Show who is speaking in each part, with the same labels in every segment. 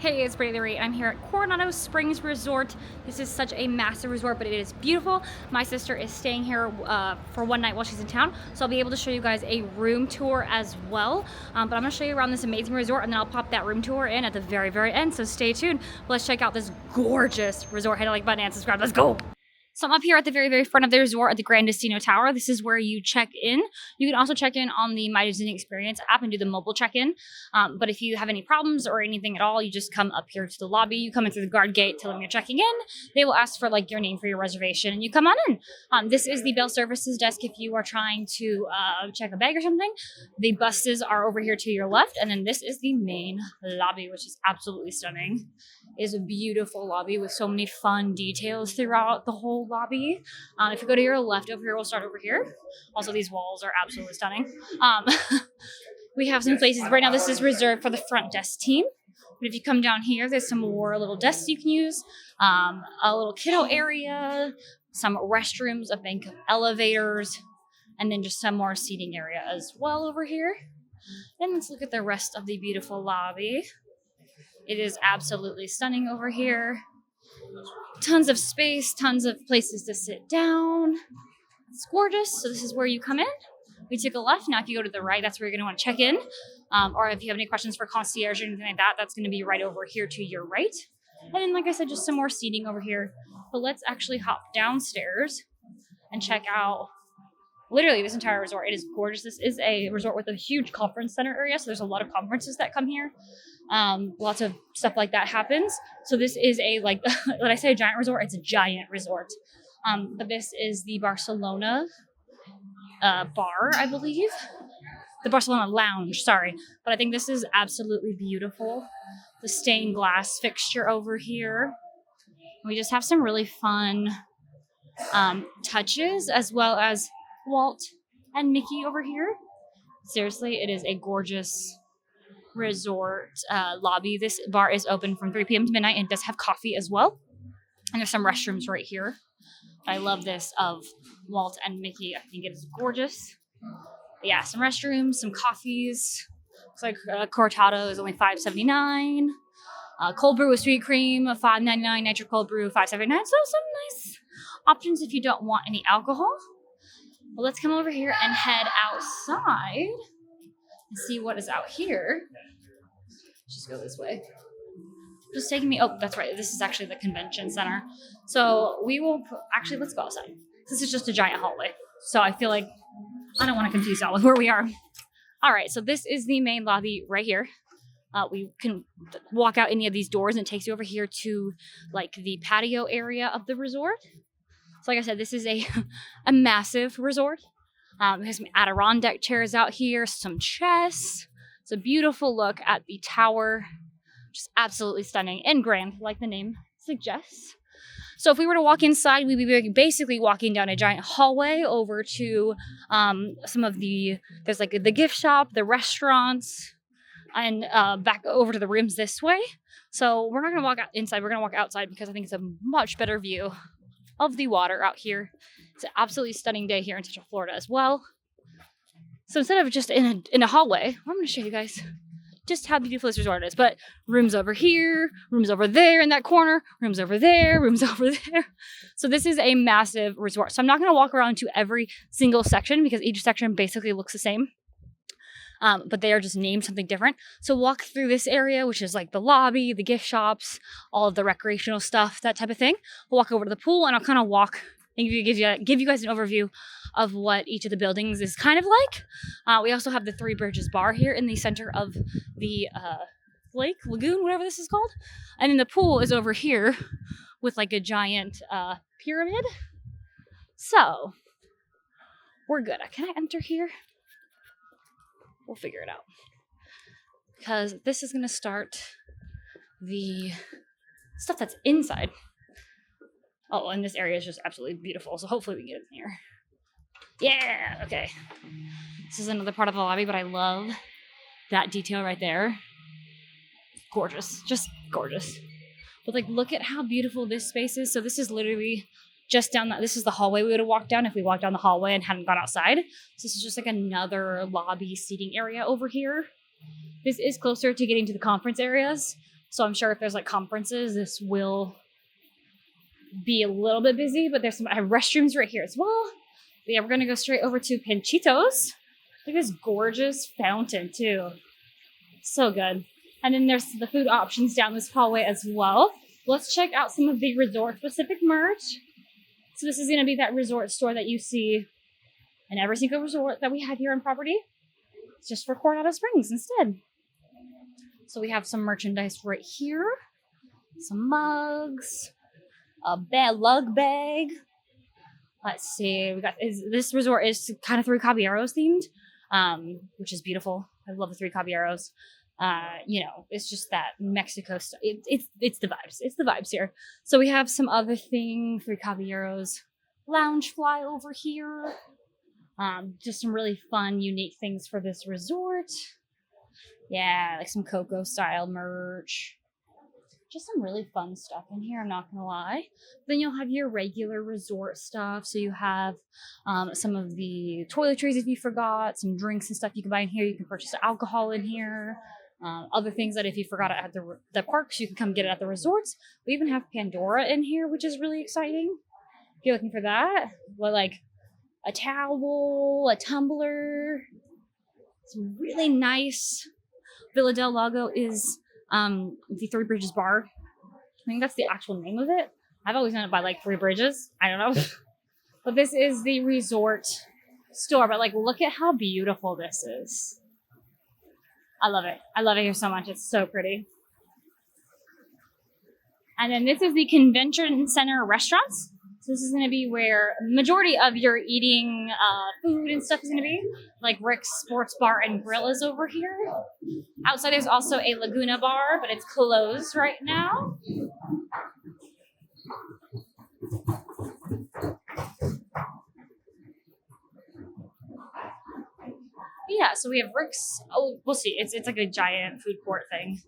Speaker 1: Hey, it's Brittany LaRee, and I'm here at Coronado Springs Resort. This is such a massive resort, but it is beautiful. My sister is staying here for one night while she's in town, so I'll be able to show you guys a room tour as well. But I'm gonna show you around this amazing resort, and then I'll pop that room tour in at the very, very end, so stay tuned. Let's check out this gorgeous resort. Hit the like button and subscribe, let's go! So I'm up here at the very, very front of the resort at the Grand Destino Tower. This is where you check in. You can also check in on the My Disney Experience app and do the mobile check-in. But if you have any problems or anything at all, you just come up here to the lobby. You come in through the guard gate, tell them you're checking in. They will ask for like your name for your reservation, and you come on in. This is the bell services desk if you are trying to check a bag or something. The buses are over here to your left, and then this is the main lobby, which is absolutely stunning. It is a beautiful lobby with so many fun details throughout the whole lobby. If you go to your left over here, we'll start over here. Also, these walls are absolutely stunning. We have some places. Right now, this is reserved for the front desk team. But if you come down here, there's some more little desks you can use. A little kiddo area, some restrooms, a bank of elevators, and then just some more seating area as well over here. Then let's look at the rest of the beautiful lobby. It is absolutely stunning over here. Tons of space, tons of places to sit down. It's gorgeous. So this is where you come in. We took a left. Now if you go to the right, that's where you're going to want to check in. Or if you have any questions for concierge or anything like that, that's going to be right over here to your right. And then, like I said, just some more seating over here. But let's actually hop downstairs and check out literally this entire resort. It is gorgeous. This is a resort with a huge conference center area. So there's a lot of conferences that come here. Lots of stuff like that happens. So this is a, like, when I say a giant resort, it's a giant resort. But this is the Barcelona bar, I believe. The Barcelona lounge, sorry. But I think this is absolutely beautiful. The stained glass fixture over here. We just have some really fun touches, as well as Walt and Mickey over here. Seriously, it is a gorgeous resort lobby. This bar is open from 3 p.m. to midnight and it does have coffee as well. And there's some restrooms right here. I love this of Walt and Mickey. I think it is gorgeous. But yeah, some restrooms, some coffees. Looks like cortado is only $5.79. Cold brew with sweet cream, $5.99. Nitro cold brew, $5.79. So some nice options if you don't want any alcohol. Well, let's come over here and head outside and see what is out here. Just go this way. Just taking me, oh, that's right. This is actually the convention center. So we will, actually, let's go outside. This is just a giant hallway. So I feel like I don't want to confuse y'all with where we are. All right, so this is the main lobby right here. We can walk out any of these doors and it takes you over here to like the patio area of the resort. So like I said, this is a massive resort. There's some Adirondack chairs out here, some chess. It's a beautiful look at the tower. Just absolutely stunning and grand, like the name suggests. So if we were to walk inside, we'd be basically walking down a giant hallway over to some of the, there's like the gift shop, the restaurants, and back over to the rooms this way. So we're not going to walk out inside, we're going to walk outside because I think it's a much better view of the water out here. It's an absolutely stunning day here in Central Florida as well. So instead of just in a hallway, I'm going to show you guys just how beautiful this resort is. But rooms over here, rooms over there in that corner, rooms over there, rooms over there. So this is a massive resort. So I'm not going to walk around to every single section because each section basically looks the same. But they are just named something different. So walk through this area, which is like the lobby, the gift shops, all of the recreational stuff, that type of thing. We'll walk over to the pool and I'll kind of walk and give you guys an overview of what each of the buildings is kind of like. We also have the Three Bridges bar here in the center of the lake, lagoon, whatever this is called. And then the pool is over here with like a giant pyramid. So we're good. Can I enter here? We'll figure it out. Because this is going to start the stuff that's inside. Oh, and this area is just absolutely beautiful. So hopefully we get in here. Yeah, okay. This is another part of the lobby, but I love that detail right there. Gorgeous, just gorgeous. But like, look at how beautiful this space is. So this is literally just down that, this is the hallway we would have walked down if we walked down the hallway and hadn't gone outside. So this is just like another lobby seating area over here. This is closer to getting to the conference areas, So I'm sure if there's like conferences, this will be a little bit busy, but I have restrooms right here as well. But yeah, we're gonna go straight over to Panchitos. Look at this gorgeous fountain too. So good. And then there's the food options down this hallway as well. Let's check out some of the resort specific merch. So this is gonna be that resort store that you see in every single resort that we have here on property. It's just for Coronado Springs instead. So we have some merchandise right here. Some mugs. A lug bag. Let's see. This resort is kind of Three Caballeros themed, which is beautiful. I love the Three Caballeros. It's just that Mexico stuff. It's the vibes. It's the vibes here. So we have some other thing. Three Caballeros lounge fly over here. Just some really fun, unique things for this resort. Yeah, like some Coco style merch. Just some really fun stuff in here, I'm not gonna lie. Then you'll have your regular resort stuff. So you have some of the toiletries if you forgot, some drinks and stuff you can buy in here. You can purchase alcohol in here. Other things that if you forgot it at the parks, you can come get it at the resorts. We even have Pandora in here, which is really exciting. If you're looking for that, like a towel, a tumbler, some really nice. Villa del Lago is the Three Bridges Bar. I think that's the actual name of it. I've always known it by like Three Bridges. I don't know. But this is the resort store. But like, look at how beautiful this is. I love it. I love it here so much. It's so pretty. And then this is the convention center restaurants. So this is going to be where majority of your eating food and stuff is going to be. Like Rick's Sports Bar and Grill is over here. Outside there's also a Laguna bar, but it's closed right now. Yeah, so we have Rick's. Oh, we'll see. It's like a giant food court thing.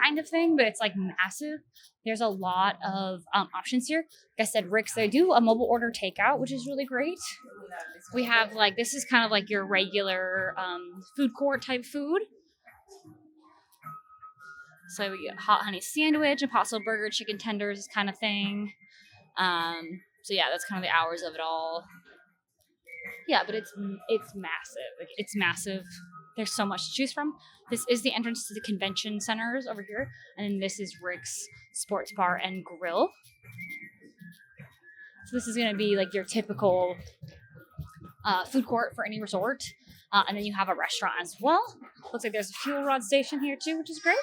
Speaker 1: Kind of thing, but it's like massive. There's a lot of options here. Like I said, Rick's, they do a mobile order takeout, which is really great. We have like, this is kind of like your regular food court type food. So we get hot honey sandwich, impossible burger, chicken tenders kind of thing. So yeah, that's kind of the hours of it all. Yeah, but it's massive. Like, it's massive. There's so much to choose from. This is the entrance to the convention centers over here. And then this is Rick's Sports Bar and Grill. So this is going to be like your typical food court for any resort. And then you have a restaurant as well. Looks like there's a fuel rod station here too, which is great.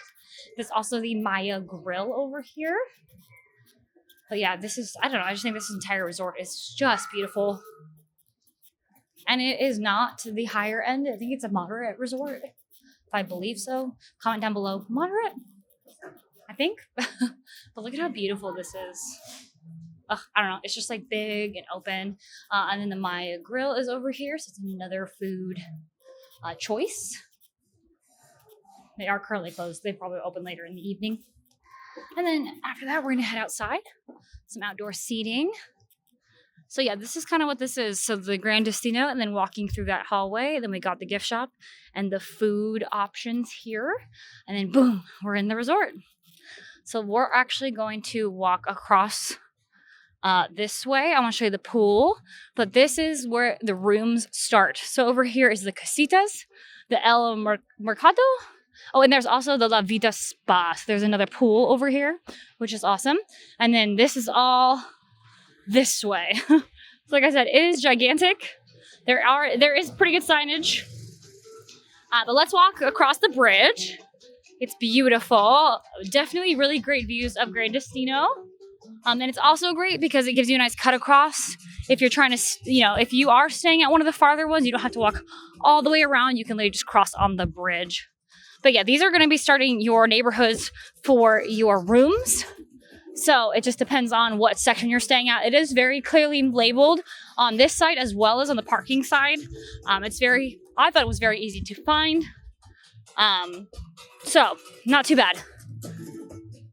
Speaker 1: There's also the Maya Grill over here. But yeah, this is, I don't know, I just think this entire resort is just beautiful. And it is not the higher end. I think it's a moderate resort, if I believe so. Comment down below. Moderate? I think. But look at how beautiful this is. I don't know. It's just like big and open. And then the Maya Grill is over here. So it's another food choice. They are currently closed. They probably open later in the evening. And then after that, we're going to head outside. Some outdoor seating. So yeah, this is kind of what this is. So the Grand Destino, and then walking through that hallway. Then we got the gift shop and the food options here. And then boom, we're in the resort. So we're actually going to walk across this way. I want to show you the pool. But this is where the rooms start. So over here is the Casitas, the El Mercado. Oh, and there's also the La Vida Spa. So there's another pool over here, which is awesome. And then this is all this way. So like I said, it is gigantic. There is pretty good signage. But let's walk across the bridge. It's beautiful. Definitely really great views of Grand Destino. And it's also great because it gives you a nice cut across. If you're trying to, if you are staying at one of the farther ones, you don't have to walk all the way around. You can literally just cross on the bridge. But yeah, these are going to be starting your neighborhoods for your rooms. So it just depends on what section you're staying at. It is very clearly labeled on this side as well as on the parking side. I thought it was very easy to find. So not too bad.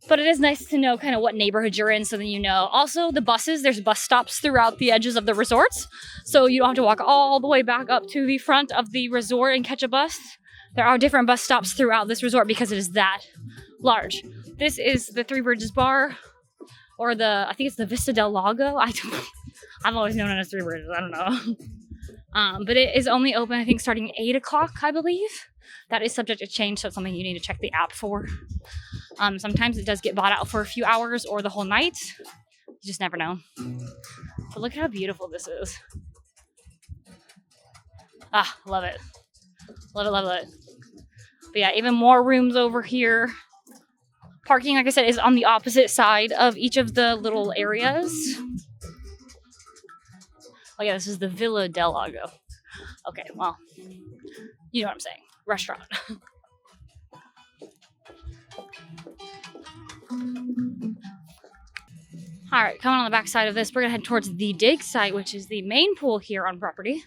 Speaker 1: But it is nice to know kind of what neighborhood you're in so then you know. Also, the buses, there's bus stops throughout the edges of the resorts. So you don't have to walk all the way back up to the front of the resort and catch a bus. There are different bus stops throughout this resort because it is that large. This is the Three Bridges Bar, or I think it's the Vista del Lago. I've always known it as Three Bridges. I don't know. But it is only open, I think, starting at 8 o'clock, I believe. That is subject to change, so it's something you need to check the app for. Sometimes it does get bought out for a few hours or the whole night. You just never know. But look at how beautiful this is. Ah, love it. Love it, love it. But yeah, even more rooms over here. Parking, like I said, is on the opposite side of each of the little areas. Oh yeah, this is the Villa del Lago. Okay, well, you know what I'm saying. Restaurant. All right, coming on the back side of this, we're gonna head towards the dig site, which is the main pool here on property.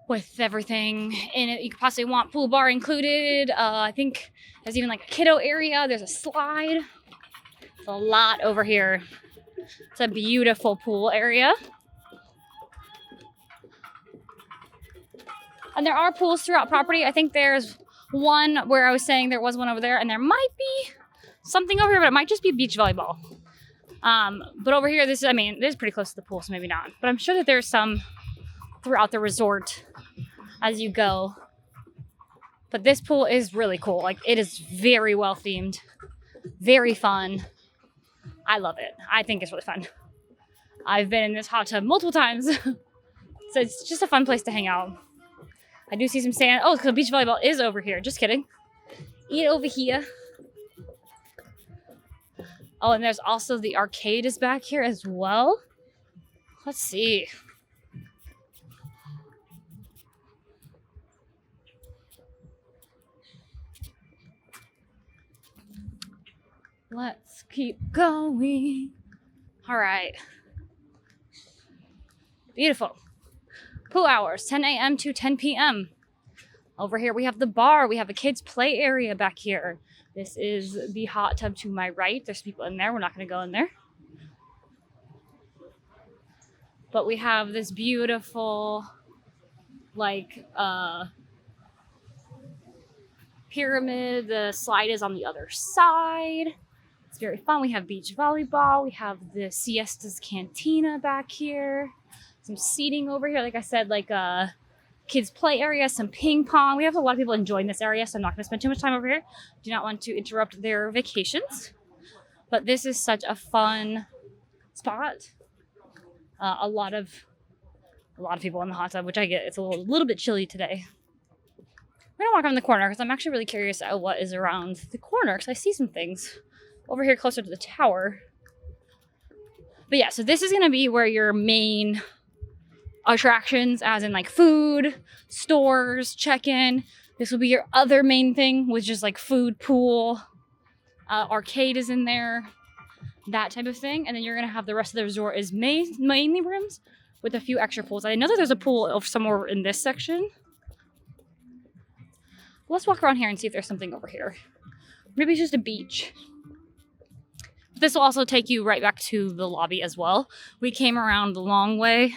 Speaker 1: With everything in it you could possibly want, pool bar included. I think there's even like a kiddo area. There's a slide. There's a lot over here. It's a beautiful pool area. And there are pools throughout property. I think there's one where I was saying there was one over there, and there might be something over here, but it might just be beach volleyball. But over here, this is pretty close to the pool, so maybe not. But I'm sure that there's some throughout the resort as you go. But this pool is really cool. Like, it is very well themed, very fun. I love it. I think it's really fun. I've been in this hot tub multiple times. So it's just a fun place to hang out. I do see some sand. Oh, because beach volleyball is over here. Just kidding. Eat over here. Oh, and there's also the arcade is back here as well. Let's see. Let's keep going. All right. Beautiful. Pool hours, 10 a.m. to 10 p.m. Over here we have the bar. We have a kids play area back here. This is the hot tub to my right. There's people in there. We're not going to go in there. But we have this beautiful, like, pyramid. The slide is on the other side. It's very fun. We have beach volleyball. We have the Siestas Cantina back here. Some seating over here. Like I said, like a kids play area, some ping pong. We have a lot of people enjoying this area, so I'm not going to spend too much time over here. Do not want to interrupt their vacations. But this is such a fun spot. A lot of people in the hot tub, which I get. It's a little bit chilly today. We're going to walk around the corner because I'm actually really curious at what is around the corner because I see some things over here closer to the tower. But yeah, so this is going to be where your main attractions, as in like food, stores, check-in. This will be your other main thing, which is like food, pool, arcade is in there, that type of thing. And then you're going to have the rest of the resort is mainly rooms with a few extra pools. I know that there's a pool somewhere in this section. Let's walk around here and see if there's something over here. Maybe it's just a beach. This will also take you right back to the lobby as well. We came around the long way.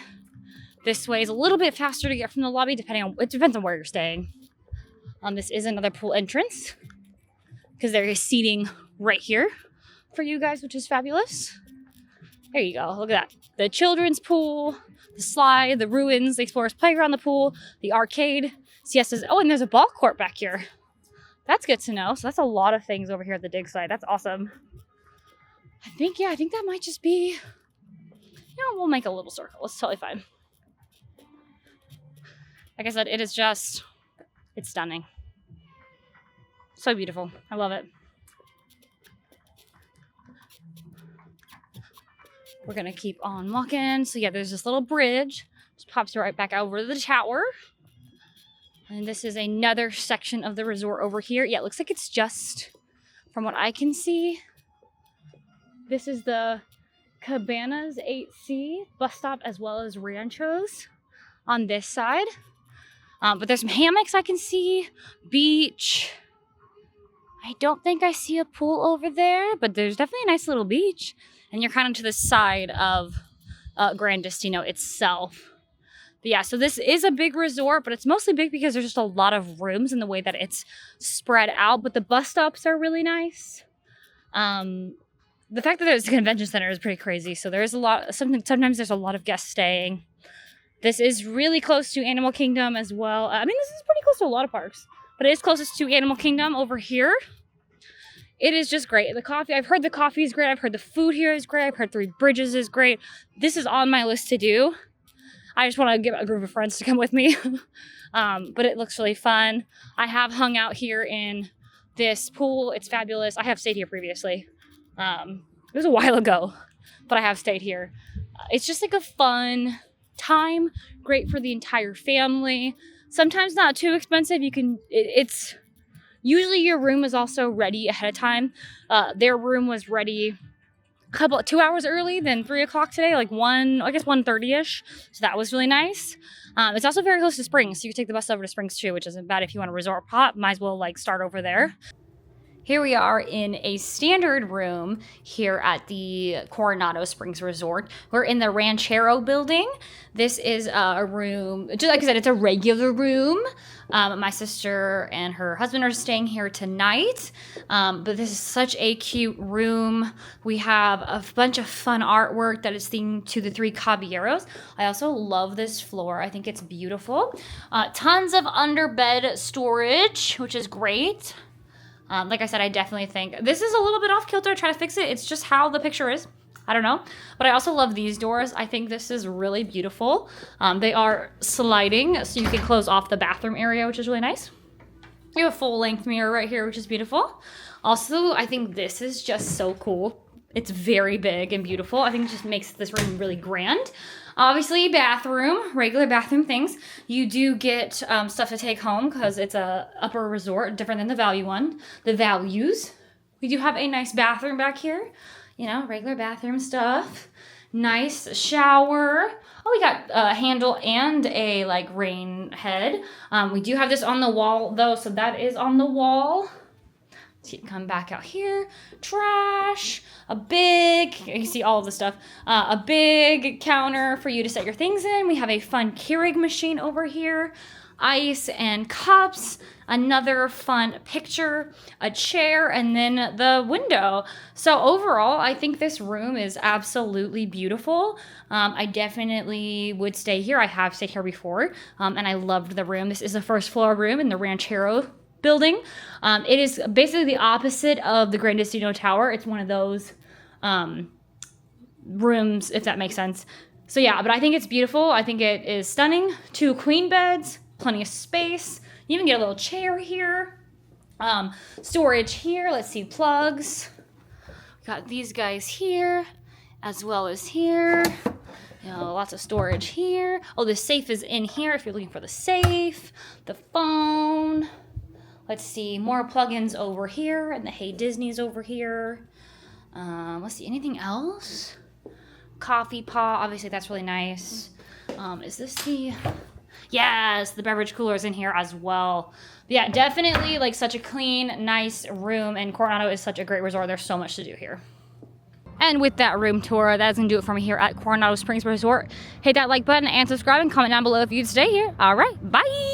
Speaker 1: This way is a little bit faster to get from the lobby, it depends on where you're staying. This is another pool entrance because there is seating right here for you guys, which is fabulous. There you go. Look at that. The children's pool, the slide, the ruins, the explorer's playground, the pool, the arcade, siestas. Oh, and there's a ball court back here. That's good to know. So that's a lot of things over here at the dig site. That's awesome. I think that might just be, we'll make a little circle. It's totally fine. Like I said, it's stunning. So beautiful. I love it. We're going to keep on walking. So yeah, there's this little bridge. Just pops right back over the tower. And this is another section of the resort over here. Yeah, it looks like it's just, from what I can see, this is the Cabanas 8C bus stop as well as Ranchos on this side. But there's some hammocks I can see, beach. I don't think I see a pool over there, but there's definitely a nice little beach. And you're kind of to the side of Gran Destino itself. But yeah, so this is a big resort, but it's mostly big because there's just a lot of rooms in the way that it's spread out. But the bus stops are really nice. The fact that there's a convention center is pretty crazy. So there's a lot, sometimes there's a lot of guests staying. This is really close to Animal Kingdom as well. I mean, this is pretty close to a lot of parks, but it is closest to Animal Kingdom over here. It is just great. The coffee, I've heard the coffee is great. I've heard the food here is great. I've heard Three Bridges is great. This is on my list to do. I just want to get a group of friends to come with me. But it looks really fun. I have hung out here in this pool. It's fabulous. I have stayed here previously. It was a while ago, but I have stayed here. It's just like a fun time. Great for the entire family. Sometimes not too expensive. It's usually your room is also ready ahead of time. Their room was ready 2 hours early than 3 o'clock today, like 1:30ish. So that was really nice. It's also very close to Springs, so you can take the bus over to Springs too, which isn't bad if you want a resort pop. Might as well like start over there. Here we are in a standard room here at the Coronado Springs Resort. We're in the Ranchero building. This is a room, just like I said, it's a regular room. My sister and her husband are staying here tonight. But this is such a cute room. We have a bunch of fun artwork that is themed to the Three Caballeros. I also love this floor. I think it's beautiful. Tons of underbed storage, which is great. Like I said, I definitely think this is a little bit off kilter. Try to fix it. It's just how the picture is. I don't know. But I also love these doors. I think this is really beautiful. They are sliding, so you can close off the bathroom area, which is really nice. You have a full-length mirror right here, which is beautiful. Also, I think this is just so cool. It's very big and beautiful. I think it just makes this room really grand. Obviously, bathroom, regular bathroom things. You do get stuff to take home because it's a upper resort, different than the value one. The values. We do have a nice bathroom back here. You know, regular bathroom stuff. Nice shower. Oh, we got a handle and a like rain head. We do have this on the wall though, so that is on the wall. So you can come back out here. Trash. You can see all of the stuff. A big counter for you to set your things in. We have a fun Keurig machine over here. Ice and cups. Another fun picture. A chair. And then the window. So overall, I think this room is absolutely beautiful. I definitely would stay here. I have stayed here before. And I loved the room. This is the first floor room in the Ranchero building. It is basically the opposite of the Gran Destino Tower. It's one of those rooms, if that makes sense. So yeah, but I think it's beautiful. I think it is stunning. 2 queen beds, plenty of space. You even get a little chair here. Storage here. Let's see, plugs. Got these guys here, as well as here. You know, lots of storage here. Oh, the safe is in here if you're looking for the safe. The phone. Let's see, more plugins over here, and the Hey Disney's over here. Let's see, anything else? Coffee pot, obviously that's really nice. Is this the... Yes, the beverage cooler is in here as well. But yeah, definitely like such a clean, nice room, and Coronado is such a great resort. There's so much to do here. And with that room tour, that's going to do it for me here at Coronado Springs Resort. Hit that like button and subscribe and comment down below if you'd stay here. All right, bye!